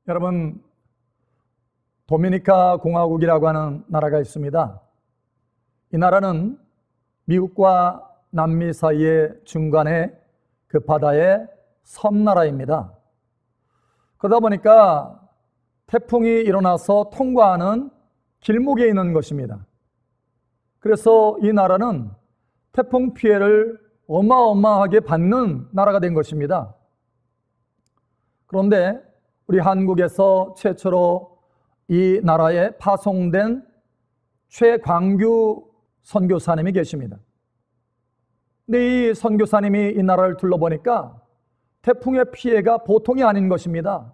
여러분, 도미니카 공화국이라고 하는 나라가 있습니다. 이 나라는 미국과 남미 사이의 중간에 그 바다의 섬나라입니다. 그러다 보니까 태풍이 일어나서 통과하는 길목에 있는 것입니다. 그래서 이 나라는 태풍 피해를 어마어마하게 받는 나라가 된 것입니다. 그런데 우리 한국에서 최초로 이 나라에 파송된 최광규 선교사님이 계십니다. 근데 이 선교사님이 이 나라를 둘러보니까 태풍의 피해가 보통이 아닌 것입니다.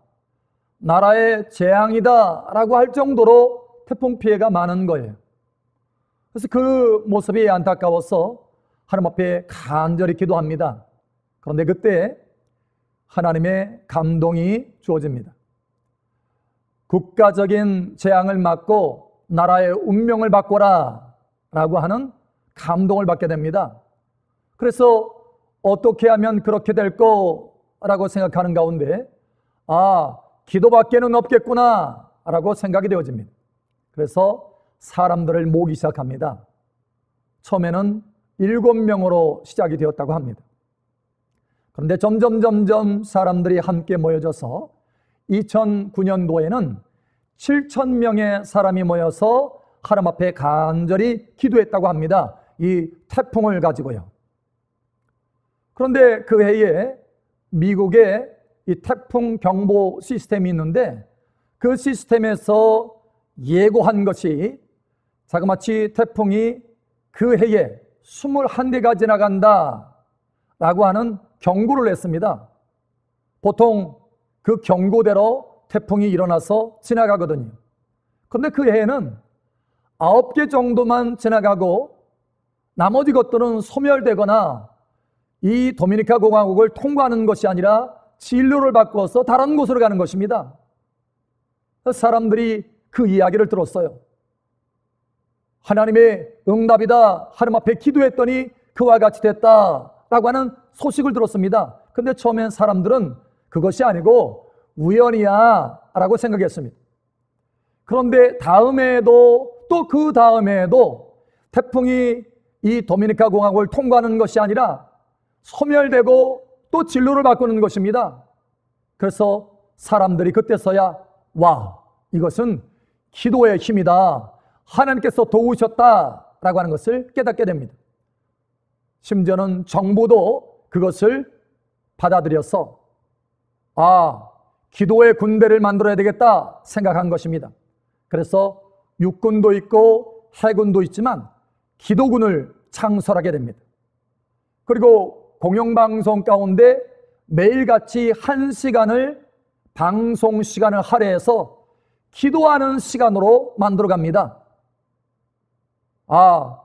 나라의 재앙이다라고 할 정도로 태풍 피해가 많은 거예요. 그래서 그 모습이 안타까워서 하나님 앞에 간절히 기도합니다. 그런데 그때 하나님의 감동이 주어집니다. 국가적인 재앙을 막고 나라의 운명을 바꿔라 라고 하는 감동을 받게 됩니다. 그래서 어떻게 하면 그렇게 될 거라고 생각하는 가운데 기도밖에는 없겠구나 라고 생각이 되어집니다. 그래서 사람들을 모으기 시작합니다. 처음에는 7명으로 시작이 되었다고 합니다. 그런데 점점 사람들이 함께 모여져서 2009년도에는 7,000명의 사람이 모여서 하나님 앞에 간절히 기도했다고 합니다. 이 태풍을 가지고요. 그런데 그 해에 미국에 이 태풍 경보 시스템이 있는데 그 시스템에서 예고한 것이 자그마치 태풍이 그 해에 21대가 지나간다 라고 하는 경고를 냈습니다. 보통 그 경고대로 태풍이 일어나서 지나가거든요. 그런데 그 해에는 9개 정도만 지나가고 나머지 것들은 소멸되거나 이 도미니카 공화국을 통과하는 것이 아니라 진로를 바꿔서 다른 곳으로 가는 것입니다. 사람들이 그 이야기를 들었어요. 하나님의 응답이다. 하나님 앞에 기도했더니 그와 같이 됐다라고 하는 소식을 들었습니다. 근데 처음엔 사람들은 그것이 아니고 우연이야 라고 생각했습니다. 그런데 다음에도 또 그 다음에도 태풍이 이 도미니카 공화국을 통과하는 것이 아니라 소멸되고 또 진로를 바꾸는 것입니다. 그래서 사람들이 그때서야 이것은 기도의 힘이다. 하나님께서 도우셨다라고 하는 것을 깨닫게 됩니다. 심지어는 정부도 그것을 받아들여서 기도의 군대를 만들어야 되겠다 생각한 것입니다. 그래서 육군도 있고 해군도 있지만 기도군을 창설하게 됩니다. 그리고 공영방송 가운데 매일같이 1시간을 방송 시간을 할애해서 기도하는 시간으로 만들어 갑니다.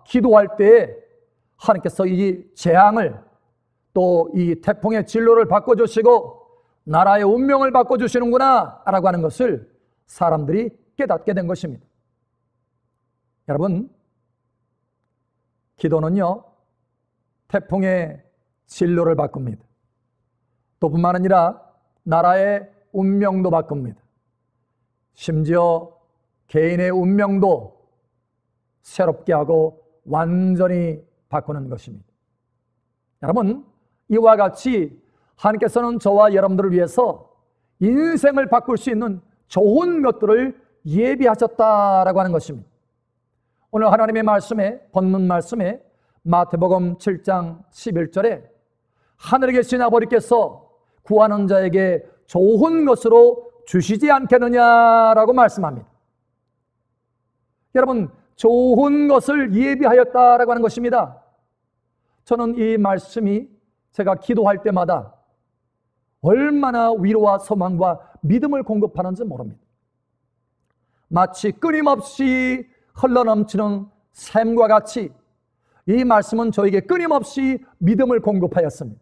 기도할 때 하나님께서 이 재앙을 또 이 태풍의 진로를 바꿔주시고 나라의 운명을 바꿔주시는구나 라고 하는 것을 사람들이 깨닫게 된 것입니다. 여러분, 기도는요 태풍의 진로를 바꿉니다. 또 뿐만 아니라 나라의 운명도 바꿉니다. 심지어 개인의 운명도 새롭게 하고 완전히 바꾸는 것입니다. 여러분, 이와 같이 하나님께서는 저와 여러분들을 위해서 인생을 바꿀 수 있는 좋은 것들을 예비하셨다라고 하는 것입니다. 오늘 하나님의 말씀에, 본문 말씀에 마태복음 7장 11절에 하늘에 계신 아버지께서 구하는 자에게 좋은 것으로 주시지 않겠느냐라고 말씀합니다. 여러분, 좋은 것을 예비하였다라고 하는 것입니다. 저는 이 말씀이 제가 기도할 때마다 얼마나 위로와 소망과 믿음을 공급하는지 모릅니다. 마치 끊임없이 흘러넘치는 샘과 같이 이 말씀은 저에게 끊임없이 믿음을 공급하였습니다.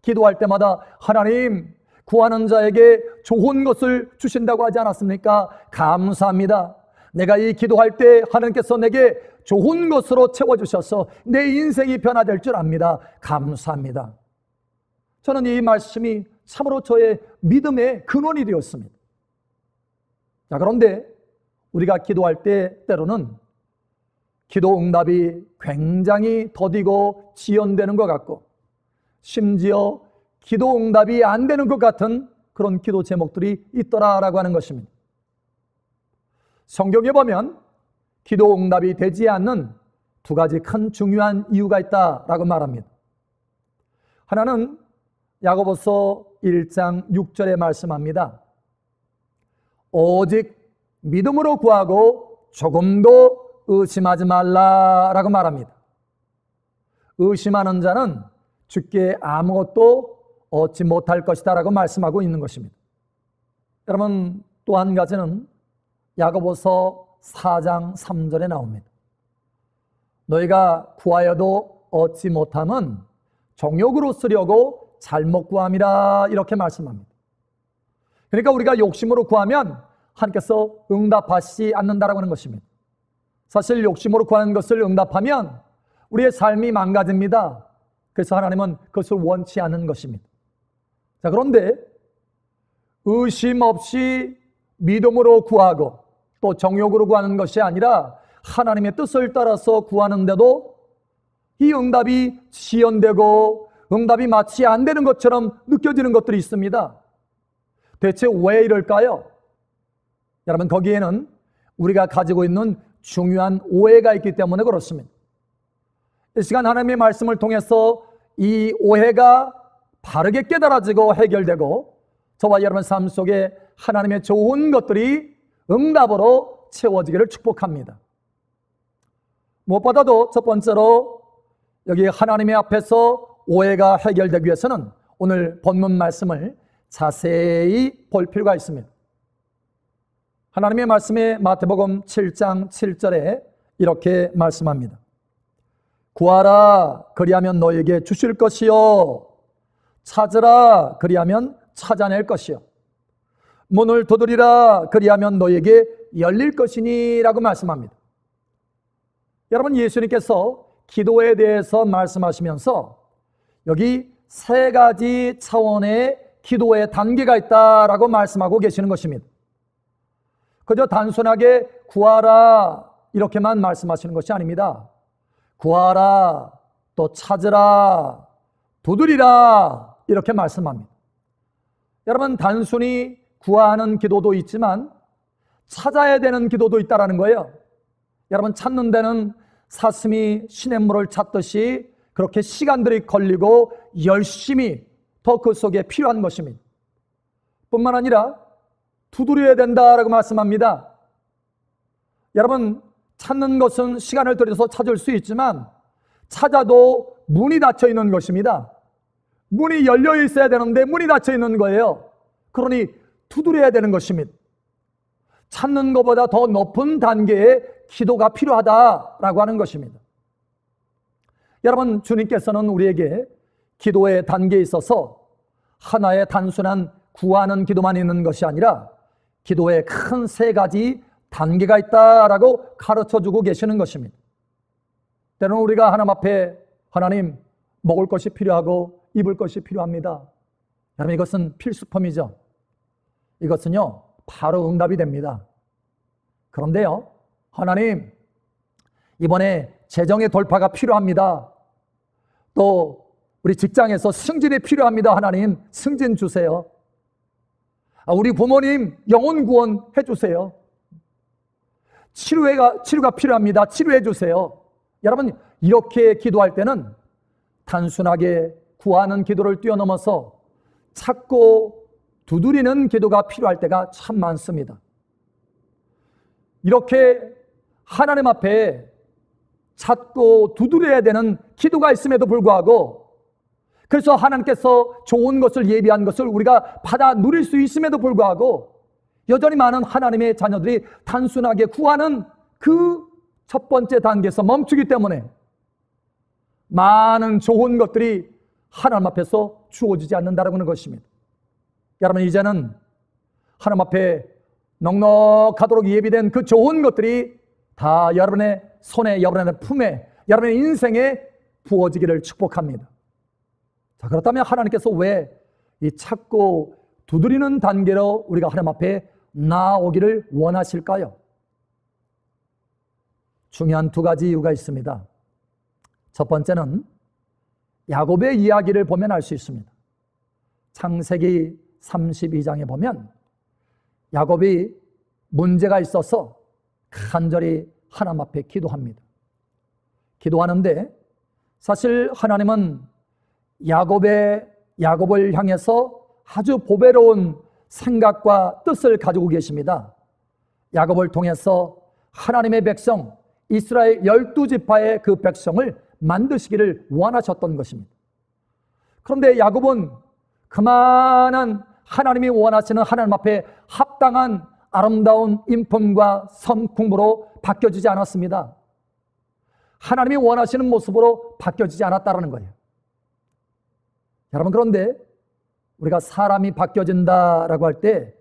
기도할 때마다 하나님, 구하는 자에게 좋은 것을 주신다고 하지 않았습니까? 감사합니다. 내가 이 기도할 때 하나님께서 내게 좋은 것으로 채워주셔서 내 인생이 변화될 줄 압니다. 감사합니다. 저는 이 말씀이 참으로 저의 믿음의 근원이 되었습니다. 자, 그런데 우리가 기도할 때 때로는 기도 응답이 굉장히 더디고 지연되는 것 같고, 심지어 기도 응답이 안 되는 것 같은 그런 기도 제목들이 있더라라고 하는 것입니다. 성경에 보면 기도 응답이 되지 않는 두 가지 큰 중요한 이유가 있다라고 말합니다. 하나는 야고보서 1장 6절에 말씀합니다. 오직 믿음으로 구하고 조금도 의심하지 말라라고 말합니다. 의심하는 자는 주께 아무것도 얻지 못할 것이다 라고 말씀하고 있는 것입니다. 여러분, 또 한 가지는 야고보서 4장 3절에 나옵니다. 너희가 구하여도 얻지 못함은 정욕으로 쓰려고 잘못 구함이라, 이렇게 말씀합니다. 그러니까 우리가 욕심으로 구하면 하나님께서 응답하시지 않는다라고 하는 것입니다. 사실 욕심으로 구하는 것을 응답하면 우리의 삶이 망가집니다. 그래서 하나님은 그것을 원치 않는 것입니다. 자, 그런데 의심 없이 믿음으로 구하고 또 정욕으로 구하는 것이 아니라 하나님의 뜻을 따라서 구하는데도 이 응답이 지연되고 응답이 마치 안 되는 것처럼 느껴지는 것들이 있습니다. 대체 왜 이럴까요? 여러분, 거기에는 우리가 가지고 있는 중요한 오해가 있기 때문에 그렇습니다. 이 시간 하나님의 말씀을 통해서 이 오해가 바르게 깨달아지고 해결되고 저와 여러분 삶 속에 하나님의 좋은 것들이 응답으로 채워지기를 축복합니다. 무엇보다도 첫 번째로 여기 하나님의 앞에서 오해가 해결되기 위해서는 오늘 본문 말씀을 자세히 볼 필요가 있습니다. 하나님의 말씀에 마태복음 7장 7절에 이렇게 말씀합니다. 구하라 그리하면 너에게 주실 것이요, 찾으라 그리하면 찾아낼 것이요, 문을 두드리라 그리하면 너에게 열릴 것이니 라고 말씀합니다. 여러분, 예수님께서 기도에 대해서 말씀하시면서 여기 세 가지 차원의 기도의 단계가 있다라고 말씀하고 계시는 것입니다. 그저 단순하게 구하라 이렇게만 말씀하시는 것이 아닙니다. 구하라, 또 찾으라, 두드리라 이렇게 말씀합니다. 여러분, 단순히 구하는 기도도 있지만 찾아야 되는 기도도 있다라는 거예요. 여러분, 찾는 데는 사슴이 시냇물을 찾듯이 그렇게 시간들이 걸리고 열심히 더 그 속에 필요한 것입니다. 뿐만 아니라 두드려야 된다라고 말씀합니다. 여러분, 찾는 것은 시간을 들여서 찾을 수 있지만 찾아도 문이 닫혀 있는 것입니다. 문이 열려 있어야 되는데 문이 닫혀 있는 거예요. 그러니 두드려야 되는 것입니다. 찾는 것보다 더 높은 단계의 기도가 필요하다라고 하는 것입니다. 여러분, 주님께서는 우리에게 기도의 단계에 있어서 하나의 단순한 구하는 기도만 있는 것이 아니라 기도에 큰 세 가지 단계가 있다라고 가르쳐주고 계시는 것입니다. 때로는 우리가 하나님 앞에 하나님, 먹을 것이 필요하고 입을 것이 필요합니다. 여러분, 이것은 필수품이죠. 이것은요 바로 응답이 됩니다. 그런데요, 하나님, 이번에 재정의 돌파가 필요합니다. 또 우리 직장에서 승진이 필요합니다. 하나님, 승진 주세요. 우리 부모님 영혼 구원 해주세요. 치료가 필요합니다. 치료해 주세요. 여러분, 이렇게 기도할 때는 단순하게 구하는 기도를 뛰어넘어서 찾고 두드리는 기도가 필요할 때가 참 많습니다. 이렇게 하나님 앞에 찾고 두드려야 되는 기도가 있음에도 불구하고, 그래서 하나님께서 좋은 것을 예비한 것을 우리가 받아 누릴 수 있음에도 불구하고 여전히 많은 하나님의 자녀들이 단순하게 구하는 그 첫 번째 단계에서 멈추기 때문에 많은 좋은 것들이 하나님 앞에서 주어지지 않는다라고 하는 것입니다. 여러분, 이제는 하나님 앞에 넉넉하도록 예비된 그 좋은 것들이 다 여러분의 손에, 여러분의 품에, 여러분의 인생에 부어지기를 축복합니다. 자, 그렇다면 하나님께서 왜 이 찾고 두드리는 단계로 우리가 하나님 앞에 나아오기를 원하실까요? 중요한 두 가지 이유가 있습니다. 첫 번째는 야곱의 이야기를 보면 알 수 있습니다. 창세기 32장에 보면 야곱이 문제가 있어서 간절히 하나님 앞에 기도합니다. 기도하는데 사실 하나님은 야곱을 향해서 아주 보배로운 생각과 뜻을 가지고 계십니다. 야곱을 통해서 하나님의 백성 이스라엘 12지파의 그 백성을 만드시기를 원하셨던 것입니다. 그런데 야곱은 그만한 하나님이 원하시는 하나님 앞에 합당한 아름다운 인품과 성품으로 바뀌어지지 않았습니다. 하나님이 원하시는 모습으로 바뀌어지지 않았다는 거예요. 여러분, 그런데 우리가 사람이 바뀌어진다라고 할 때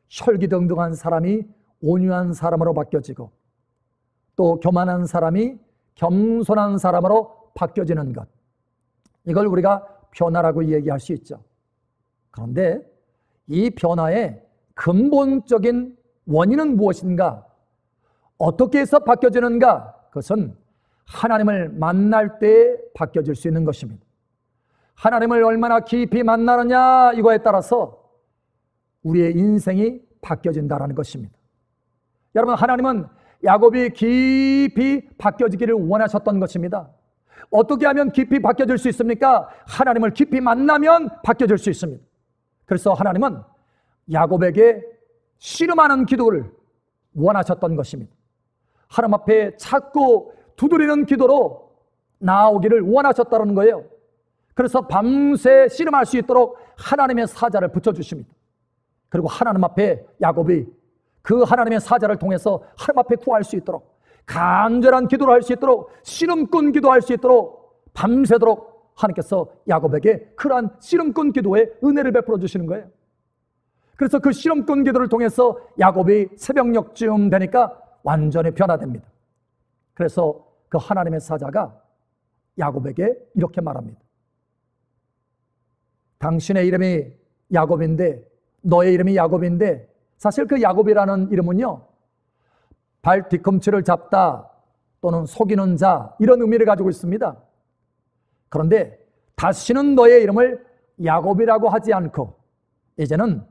혈기등등한 사람이 온유한 사람으로 바뀌어지고 또 교만한 사람이 겸손한 사람으로 바뀌어지는 것, 이걸 우리가 변화라고 얘기할 수 있죠. 그런데 이 변화의 근본적인 원인은 무엇인가? 어떻게 해서 바뀌어지는가? 그것은 하나님을 만날 때 바뀌어질 수 있는 것입니다. 하나님을 얼마나 깊이 만나느냐, 이거에 따라서 우리의 인생이 바뀌어진다는 것입니다. 여러분, 하나님은 야곱이 깊이 바뀌어지기를 원하셨던 것입니다. 어떻게 하면 깊이 바뀌어질 수 있습니까? 하나님을 깊이 만나면 바뀌어질 수 있습니다. 그래서 하나님은 야곱에게 씨름하는 기도를 원하셨던 것입니다. 하나님 앞에 찾고 두드리는 기도로 나아오기를 원하셨다는 거예요. 그래서 밤새 씨름할 수 있도록 하나님의 사자를 붙여주십니다. 그리고 하나님 앞에 야곱이 그 하나님의 사자를 통해서 하나님 앞에 구할 수 있도록, 간절한 기도를 할 수 있도록, 씨름꾼 기도할 수 있도록 밤새도록 하나님께서 야곱에게 그러한 씨름꾼 기도에 은혜를 베풀어 주시는 거예요. 그래서 그 씨름꾼 기도를 통해서 야곱이 새벽녘쯤 되니까 완전히 변화됩니다. 그래서 그 하나님의 사자가 야곱에게 이렇게 말합니다. 당신의 이름이 야곱인데, 너의 이름이 야곱인데, 사실 그 야곱이라는 이름은요, 발 뒤꿈치를 잡다 또는 속이는 자, 이런 의미를 가지고 있습니다. 그런데 다시는 너의 이름을 야곱이라고 하지 않고 이제는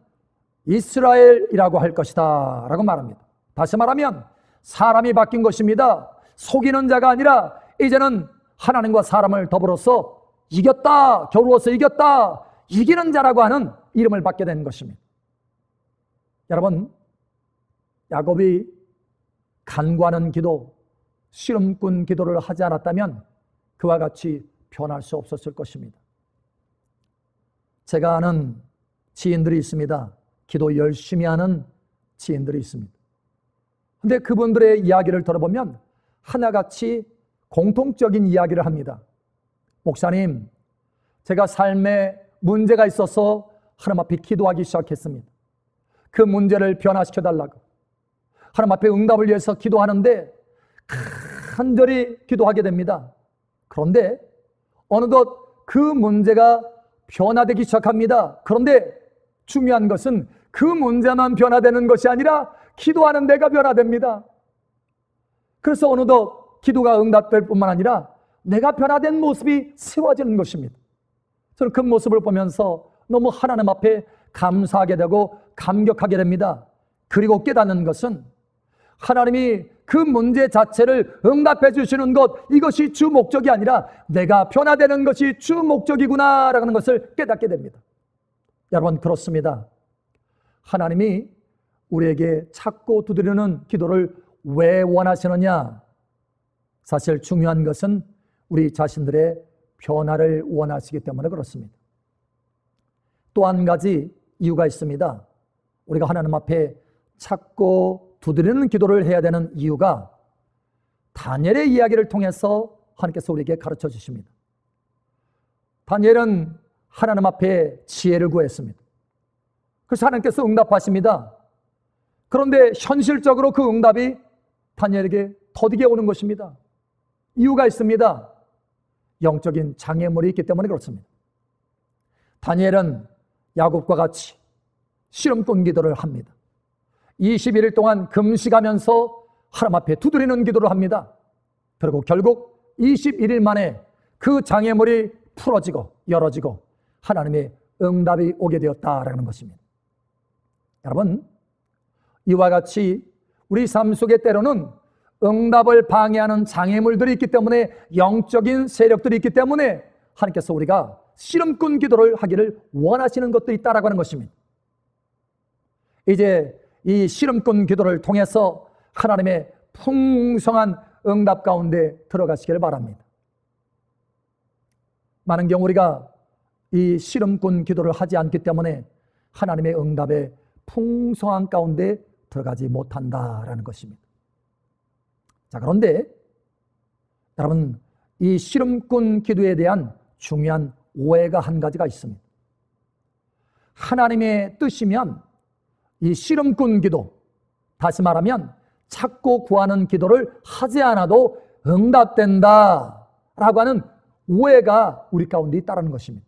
이스라엘이라고 할 것이다 라고 말합니다. 다시 말하면 사람이 바뀐 것입니다. 속이는 자가 아니라 이제는 하나님과 사람을 더불어서 이겼다, 겨루어서 이겼다, 이기는 자라고 하는 이름을 받게 된 것입니다. 여러분, 야곱이 간구하는 기도, 씨름꾼 기도를 하지 않았다면 그와 같이 변할 수 없었을 것입니다. 제가 아는 지인들이 있습니다. 기도 열심히 하는 지인들이 있습니다. 그런데 그분들의 이야기를 들어보면 하나같이 공통적인 이야기를 합니다. 목사님, 제가 삶에 문제가 있어서 하나님 앞에 기도하기 시작했습니다. 그 문제를 변화시켜달라고 하나님 앞에 응답을 위해서 기도하는데 간절히 기도하게 됩니다. 그런데 어느덧 그 문제가 변화되기 시작합니다. 그런데 중요한 것은 그 문제만 변화되는 것이 아니라 기도하는 내가 변화됩니다. 그래서 어느덧 기도가 응답될 뿐만 아니라 내가 변화된 모습이 세워지는 것입니다. 저는 그 모습을 보면서 너무 하나님 앞에 감사하게 되고 감격하게 됩니다. 그리고 깨닫는 것은 하나님이 그 문제 자체를 응답해 주시는 것, 이것이 주 목적이 아니라 내가 변화되는 것이 주 목적이구나라는 것을 깨닫게 됩니다. 여러분, 그렇습니다. 하나님이 우리에게 찾고 두드리는 기도를 왜 원하시느냐? 사실 중요한 것은 우리 자신들의 변화를 원하시기 때문에 그렇습니다. 또 한 가지 이유가 있습니다. 우리가 하나님 앞에 찾고 두드리는 기도를 해야 되는 이유가 다니엘의 이야기를 통해서 하나님께서 우리에게 가르쳐 주십니다. 다니엘은 하나님 앞에 지혜를 구했습니다. 그래서 하나님께서 응답하십니다. 그런데 현실적으로 그 응답이 다니엘에게 더디게 오는 것입니다. 이유가 있습니다. 영적인 장애물이 있기 때문에 그렇습니다. 다니엘은 야곱과 같이 씨름꾼 기도를 합니다. 21일 동안 금식하면서 하나님 앞에 두드리는 기도를 합니다. 그리고 결국 21일 만에 그 장애물이 풀어지고 열어지고 하나님의 응답이 오게 되었다라는 것입니다. 여러분, 이와 같이 우리 삶 속에 때로는 응답을 방해하는 장애물들이 있기 때문에, 영적인 세력들이 있기 때문에 하나님께서 우리가 씨름꾼 기도를 하기를 원하시는 것들이 있다라고 하는 것입니다. 이제 이 씨름꾼 기도를 통해서 하나님의 풍성한 응답 가운데 들어가시기를 바랍니다. 많은 경우 우리가 이 씨름꾼 기도를 하지 않기 때문에 하나님의 응답의 풍성한 가운데 들어가지 못한다라는 것입니다. 자, 그런데 여러분, 이 씨름꾼 기도에 대한 중요한 오해가 한 가지가 있습니다. 하나님의 뜻이면 이 씨름꾼 기도, 다시 말하면 찾고 구하는 기도를 하지 않아도 응답된다라고 하는 오해가 우리 가운데 있다는 것입니다.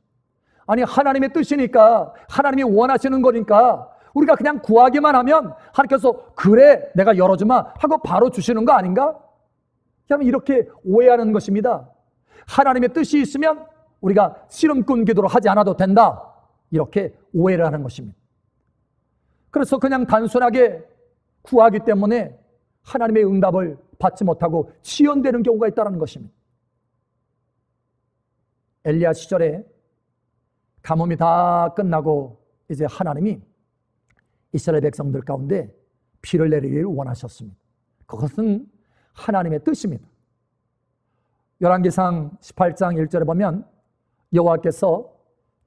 아니, 하나님의 뜻이니까, 하나님이 원하시는 거니까 우리가 그냥 구하기만 하면 하나님께서 그래 내가 열어주마 하고 바로 주시는 거 아닌가? 그러면 이렇게 오해하는 것입니다. 하나님의 뜻이 있으면 우리가 씨름꾼 기도를 하지 않아도 된다, 이렇게 오해를 하는 것입니다. 그래서 그냥 단순하게 구하기 때문에 하나님의 응답을 받지 못하고 지연되는 경우가 있다는 것입니다. 엘리야 시절에 가뭄이 다 끝나고 이제 하나님이 이스라엘 백성들 가운데 비를 내리기를 원하셨습니다. 그것은 하나님의 뜻입니다. 열왕기상 18장 1절에 보면 여호와께서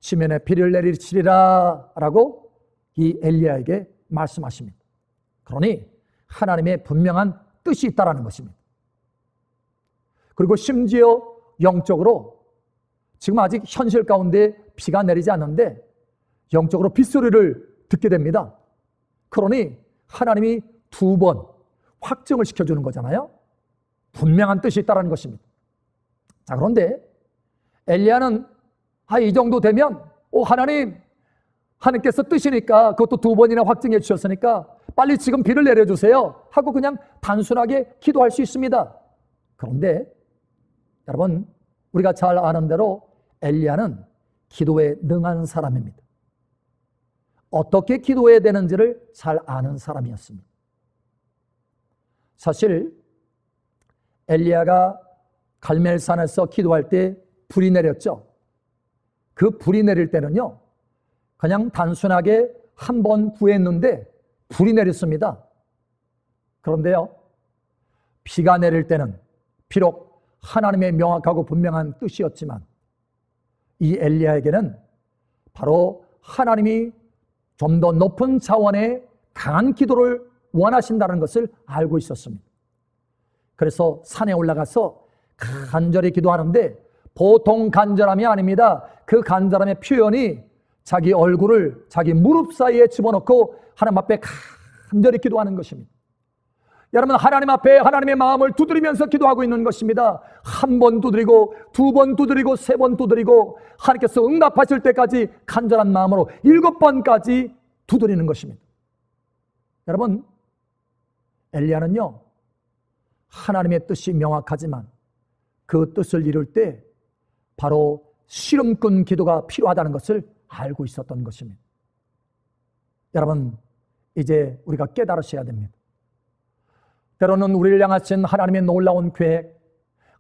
지면에 비를 내리시리라 라고 이 엘리야에게 말씀하십니다. 그러니 하나님의 분명한 뜻이 있다는 것입니다. 그리고 심지어 영적으로 지금 아직 현실 가운데 비가 내리지 않는데 영적으로 빗소리를 듣게 됩니다. 그러니 하나님이 2번 확증을 시켜주는 거잖아요. 분명한 뜻이 있다는 것입니다. 자, 그런데 엘리야는 이 정도 되면 하나님께서 뜻이니까 그것도 2번이나 확증해 주셨으니까 빨리 지금 비를 내려주세요 하고 그냥 단순하게 기도할 수 있습니다. 그런데 여러분, 우리가 잘 아는 대로 엘리야는 기도에 능한 사람입니다. 어떻게 기도해야 되는지를 잘 아는 사람이었습니다. 사실 엘리야가 갈멜산에서 기도할 때 불이 내렸죠. 그 불이 내릴 때는요, 그냥 단순하게 한 번 구했는데 불이 내렸습니다. 그런데요, 비가 내릴 때는 비록 하나님의 명확하고 분명한 뜻이었지만 이 엘리야에게는 바로 하나님이 좀 더 높은 차원의 강한 기도를 원하신다는 것을 알고 있었습니다. 그래서 산에 올라가서 간절히 기도하는데 보통 간절함이 아닙니다. 그 간절함의 표현이 자기 얼굴을 자기 무릎 사이에 집어넣고 하나님 앞에 간절히 기도하는 것입니다. 여러분, 하나님 앞에 하나님의 마음을 두드리면서 기도하고 있는 것입니다. 1번 두드리고 2번 두드리고 3번 두드리고 하나님께서 응답하실 때까지 간절한 마음으로 7번까지 두드리는 것입니다. 여러분, 엘리야는요, 하나님의 뜻이 명확하지만 그 뜻을 이룰 때 바로 씨름꾼 기도가 필요하다는 것을 알고 있었던 것입니다. 여러분, 이제 우리가 깨달으셔야 됩니다. 때로는 우리를 향하신 하나님의 놀라운 계획,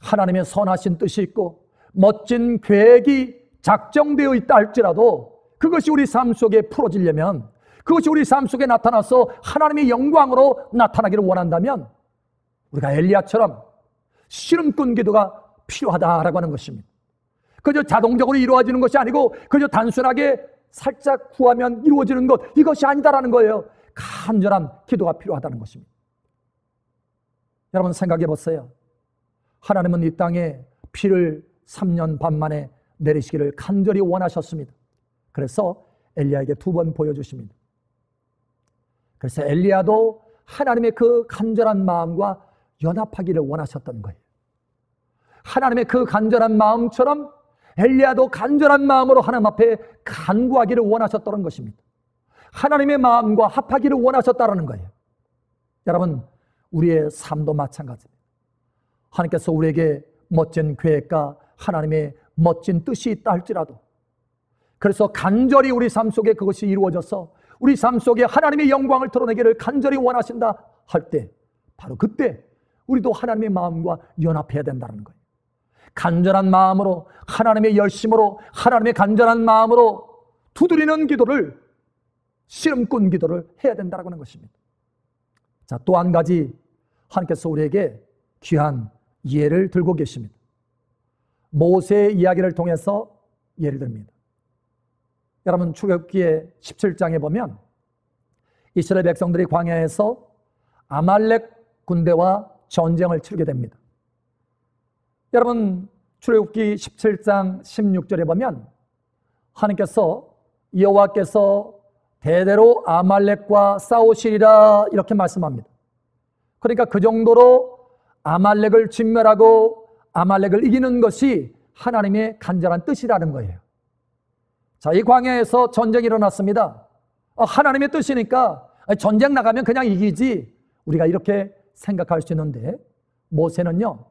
하나님의 선하신 뜻이 있고 멋진 계획이 작정되어 있다 할지라도 그것이 우리 삶 속에 풀어지려면, 그것이 우리 삶 속에 나타나서 하나님의 영광으로 나타나기를 원한다면 우리가 엘리야처럼 씨름꾼 기도가 필요하다라고 하는 것입니다. 그저 자동적으로 이루어지는 것이 아니고 그저 단순하게 살짝 구하면 이루어지는 것, 이것이 아니다라는 거예요. 간절한 기도가 필요하다는 것입니다. 여러분, 생각해 보세요. 하나님은 이 땅에 비를 3년 반 만에 내리시기를 간절히 원하셨습니다. 그래서 엘리야에게 2번 보여주십니다. 그래서 엘리야도 하나님의 그 간절한 마음과 연합하기를 원하셨던 거예요. 하나님의 그 간절한 마음처럼 엘리야도 간절한 마음으로 하나님 앞에 간구하기를 원하셨다는 것입니다. 하나님의 마음과 합하기를 원하셨다는 거예요. 여러분, 우리의 삶도 마찬가지입니다. 하나님께서 우리에게 멋진 계획과 하나님의 멋진 뜻이 있다 할지라도, 그래서 간절히 우리 삶 속에 그것이 이루어져서 우리 삶 속에 하나님의 영광을 드러내기를 간절히 원하신다 할 때, 바로 그때 우리도 하나님의 마음과 연합해야 된다는 거예요. 간절한 마음으로, 하나님의 열심으로, 하나님의 간절한 마음으로 두드리는 기도를, 씨름꾼 기도를 해야 된다는 것입니다. 자, 또 한 가지 하나님께서 우리에게 귀한 예를 들고 계십니다. 모세의 이야기를 통해서 예를 듭니다. 여러분, 출애굽기의 17장에 보면 이스라엘 백성들이 광야에서 아말렉 군대와 전쟁을 치르게 됩니다. 여러분, 출애굽기 17장 16절에 보면 하나님께서, 여호와께서 대대로 아말렉과 싸우시리라 이렇게 말씀합니다. 그러니까 그 정도로 아말렉을 진멸하고 아말렉을 이기는 것이 하나님의 간절한 뜻이라는 거예요. 자, 이 광야에서 전쟁이 일어났습니다. 하나님의 뜻이니까 전쟁 나가면 그냥 이기지, 우리가 이렇게 생각할 수 있는데, 모세는요,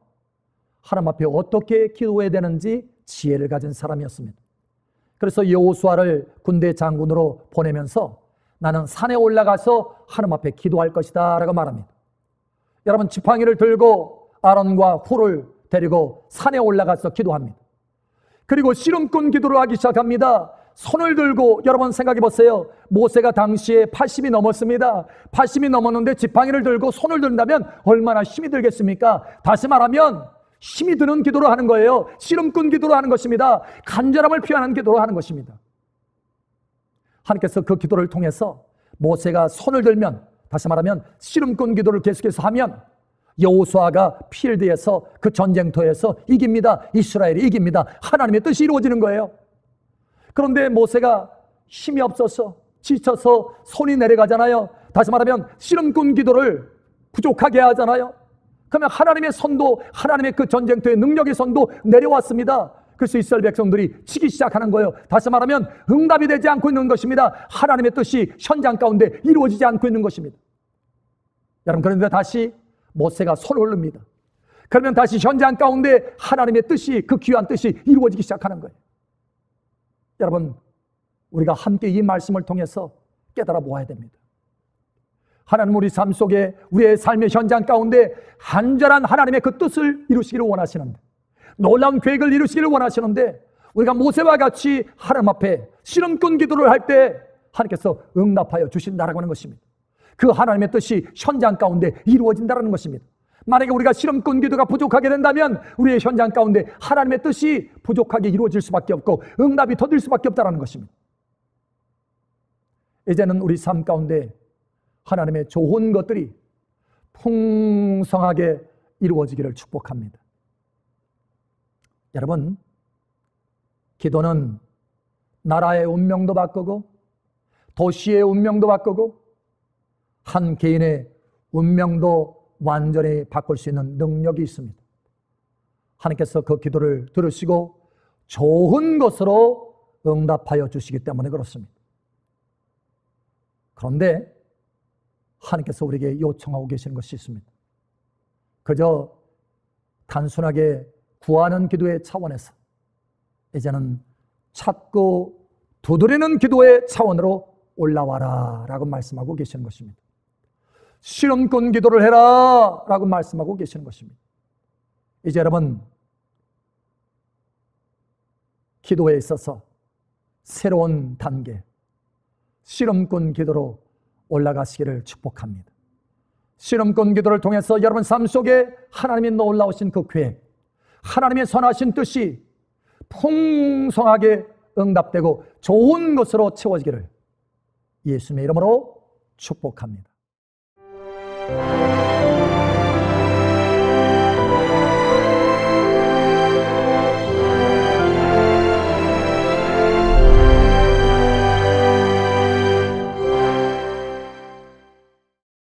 하나님 앞에 어떻게 기도해야 되는지 지혜를 가진 사람이었습니다. 그래서 여호수아를 군대 장군으로 보내면서 나는 산에 올라가서 하나님 앞에 기도할 것이다 라고 말합니다. 여러분, 지팡이를 들고 아론과 훌을 데리고 산에 올라가서 기도합니다. 그리고 씨름꾼 기도를 하기 시작합니다. 손을 들고, 여러분 생각해 보세요. 모세가 당시에 80이 넘었습니다. 80이 넘었는데 지팡이를 들고 손을 든다면 얼마나 힘이 들겠습니까? 다시 말하면 힘이 드는 기도를 하는 거예요. 씨름꾼 기도를 하는 것입니다. 간절함을 표현하는 기도를 하는 것입니다. 하나님께서 그 기도를 통해서 모세가 손을 들면, 다시 말하면 씨름꾼 기도를 계속해서 하면 여호수아가 필드에서, 그 전쟁터에서 이깁니다. 이스라엘이 이깁니다. 하나님의 뜻이 이루어지는 거예요. 그런데 모세가 힘이 없어서 지쳐서 손이 내려가잖아요. 다시 말하면 씨름꾼 기도를 부족하게 하잖아요. 그러면 하나님의 손도, 하나님의 그 전쟁터의 능력의 손도 내려왔습니다. 그래서 이스라엘 백성들이 치기 시작하는 거예요. 다시 말하면 응답이 되지 않고 있는 것입니다. 하나님의 뜻이 현장 가운데 이루어지지 않고 있는 것입니다. 여러분, 그런데 다시 모세가 손을 올립니다. 그러면 다시 현장 가운데 하나님의 뜻이, 그 귀한 뜻이 이루어지기 시작하는 거예요. 여러분, 우리가 함께 이 말씀을 통해서 깨달아 보아야 됩니다. 하나님, 우리 삶 속에, 우리의 삶의 현장 가운데 간절한 하나님의 그 뜻을 이루시기를 원하시는데, 놀라운 계획을 이루시기를 원하시는데, 우리가 모세와 같이 하나님 앞에 씨름꾼 기도를 할 때 하나님께서 응답하여 주신다라고 하는 것입니다. 그 하나님의 뜻이 현장 가운데 이루어진다는 것입니다. 만약에 우리가 씨름꾼 기도가 부족하게 된다면 우리의 현장 가운데 하나님의 뜻이 부족하게 이루어질 수밖에 없고 응답이 더딜 수밖에 없다는 것입니다. 이제는 우리 삶 가운데 하나님의 좋은 것들이 풍성하게 이루어지기를 축복합니다. 여러분, 기도는 나라의 운명도 바꾸고 도시의 운명도 바꾸고 한 개인의 운명도 완전히 바꿀 수 있는 능력이 있습니다. 하나님께서 그 기도를 들으시고 좋은 것으로 응답하여 주시기 때문에 그렇습니다. 그런데 하나님께서 우리에게 요청하고 계시는 것이 있습니다. 그저 단순하게 구하는 기도의 차원에서 이제는 찾고 두드리는 기도의 차원으로 올라와라 라고 말씀하고 계시는 것입니다. 씨름꾼 기도를 해라 라고 말씀하고 계시는 것입니다. 이제 여러분, 기도에 있어서 새로운 단계, 씨름꾼 기도로 올라가시기를 축복합니다. 씨름꾼 기도를 통해서 여러분 삶 속에 하나님이 놀라우신 그 계획, 하나님의 선하신 뜻이 풍성하게 응답되고 좋은 것으로 채워지기를 예수님의 이름으로 축복합니다.